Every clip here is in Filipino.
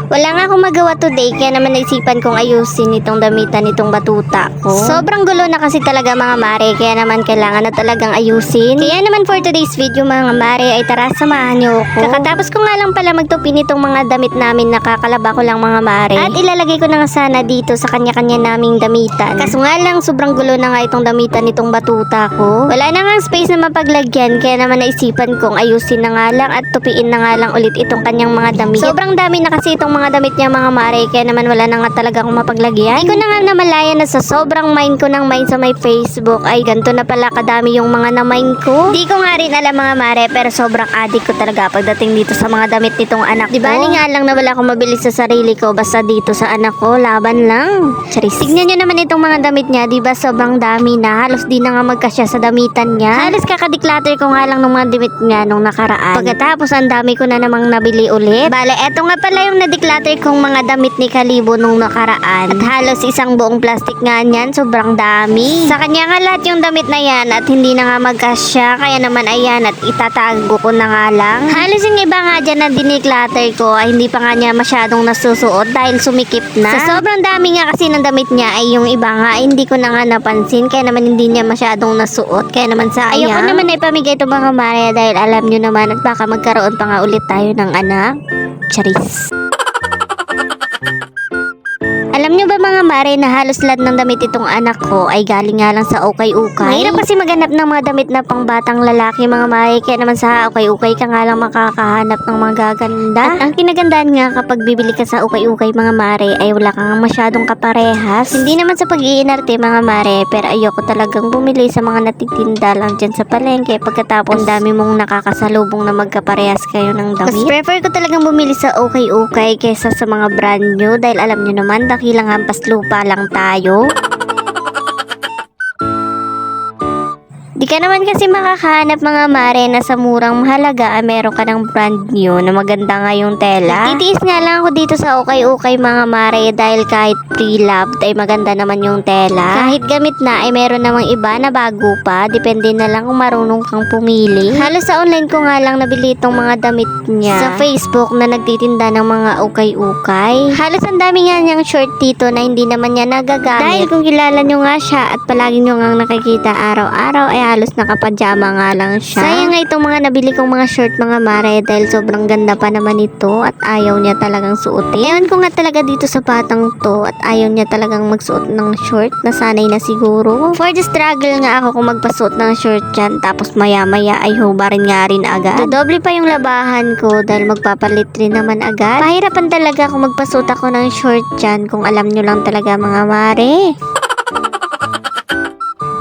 Wala nga akong magawa today, kaya naman naisipan kong ayusin itong damitan nitong batuta ko. Sobrang gulo na kasi talaga mga mare, kaya naman kailangan na talagang ayusin. Kaya naman for today's video mga mare ay tara samahan niyo ako. Kakatapos ko nga lang pala magtupi nitong mga damit namin, nakakalaba ko lang mga mare. At ilalagay ko na nga sana dito sa kanya-kanya naming damitan. Kaso nga lang sobrang gulo na nga itong damitan nitong batuta ko. Wala na nga space na mapaglagyan, kaya naman naisipan kong ayusin na nga lang at tupiin na nga lang ulit itong kanyang mga damit. Sobrang dami na kasi itong mga damit niya mga mare, kaya naman wala na nga talaga akong mapaglagyan. Hindi ko na nga namalayan na sa sobrang mind ko ng mind sa may Facebook ay ganito na pala kadami yung mga na-mind ko. Di ko nga rin alam mga mare, pero sobrang addict ko talaga pagdating dito sa mga damit nitong anak ko. Di bali nga lang na wala akong mabili sa sarili ko, basta dito sa anak ko, laban lang. Charis. Tignan nyo naman itong mga damit niya, di ba sobrang dami na, halos di na nga magkasya sa damitan niya. Halos kakadiklater ko nga lang ng mga damit niya nung nakaraan. Pagkatapos ang dami ko na namang nabili ulit. Bale, eto nga pala yung nadiklater kong mga damit ni Kalibo nung nakaraan. At halos isang buong plastic nga niyan, sobrang dami. Sa kanya nga lahat yung damit na yan at hindi na nga magkasya, kaya naman ayan at itatago ko na nga lang. Halos yung iba nga dyan na diniklater ko ay hindi pa nga niya masyadong nasusuot dahil sumikip na. Sa sobrang dami nga kasi ng damit niya ay yung iba nga ay hindi ko na nga napansin, kaya naman hindi niya masyadong nasuot, kaya naman sayang. Ayoko naman ay pamigay itong mga Maria dahil alam nyo naman at baka magkaroon pa nga ulit tayo ng anak. Charis. Alam nyo ba mga mare na halos lahat ng damit itong anak ko ay galing nga lang sa ukay-ukay? Mahirap kasi maghanap ng mga damit na pang batang lalaki mga mare, kaya naman sa ukay-ukay ka nga lang makakahanap ng mga gaganda. At ang kinagandaan nga kapag bibili ka sa ukay-ukay mga mare ay wala kang masyadong kaparehas. Hindi naman sa pag-iinarte mga mare, pero ayoko talagang bumili sa mga natitinda lang dyan sa palengke pagkatapos ang dami mong nakakasalubong na magkaparehas kayo ng damit. Mas prefer ko talagang bumili sa ukay-ukay kaysa sa mga brand new dahil alam nyo naman dakilang hampas lupa lang tayo. Di ka naman kasi makakahanap mga mare na sa murang halaga meron ka ng brand new na maganda nga yung tela. Titiis nga lang ako dito sa ukay-ukay mga mare dahil kahit pre-loved ay maganda naman yung tela. Kahit gamit na ay meron namang iba na bago pa, depende na lang kung marunong kang pumili. Halos sa online ko nga lang nabili itong mga damit niya sa Facebook na nagtitinda ng mga ukay-ukay. Halos ang dami nga niyang short dito na hindi naman niya nagagamit. Dahil kung kilala nyo nga siya at palagi nyo nga nakikita araw-araw ay halos nakapajama nga lang siya. Sayang nga itong mga nabili kong mga short mga mare dahil sobrang ganda pa naman ito at ayaw niya talagang suotin. Ewan ko nga talaga dito sa batang to at ayaw niya talagang magsuot ng short, nasanay na siguro. For the struggle nga ako kung magpasuot ng short dyan, tapos maya-maya ay hubarin nga rin agad. Doble pa yung labahan ko dahil magpapalit rin naman agad. Pahirapan talaga kung magpasuot ako ng short dyan kung alam nyo lang talaga mga mare.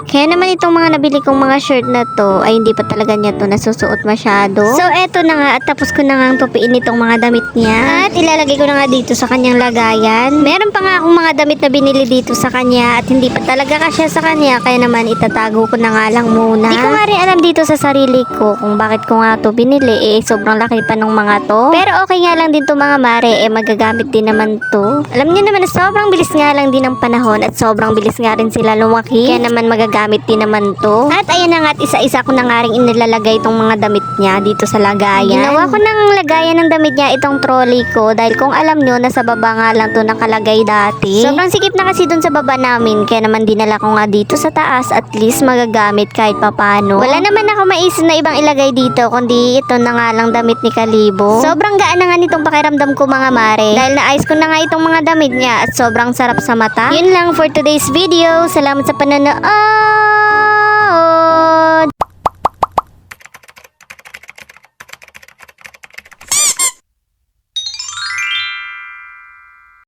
Kaya naman itong mga nabili kong mga shirt na to ay hindi pa talaga niya to nasusuot masyado. So eto na nga at tapos ko na nga tupiin itong mga damit niya. At ilalagay ko na nga dito sa kanyang lagayan. Meron pa nga akong mga damit na binili dito sa kanya at hindi pa talaga kasya sa kanya, kaya naman itatago ko na nga lang muna. Di ko nga rin alam dito sa sarili ko kung bakit ko nga to binili, sobrang laki pa nung mga to. Pero okay nga lang din to mga mare, magagamit din naman to. Alam niyo naman na sobrang bilis nga lang din ng panahon at sobrang bilis nga rin sila lumaki, kaya naman magagamit din naman to. At ayan na nga at isa-isa ko na nga rin inilalagay itong mga damit niya dito sa lagayan. Ginawa ko ng lagayan ng damit niya itong trolley ko dahil kung alam nyo nasa baba nga lang to nakalagay dati. Sobrang sikip na kasi dun sa baba namin, kaya naman dinala ko nga dito sa taas, at least magagamit kahit papano. Wala naman ako maisip na ibang ilagay dito kundi ito na nga lang damit ni Kalibo. Sobrang gaan na nga nitong pakiramdam ko mga mare dahil naayos ko na nga itong mga damit niya at sobrang sarap sa mata. Yun lang for today's video. Salamat sa panonood.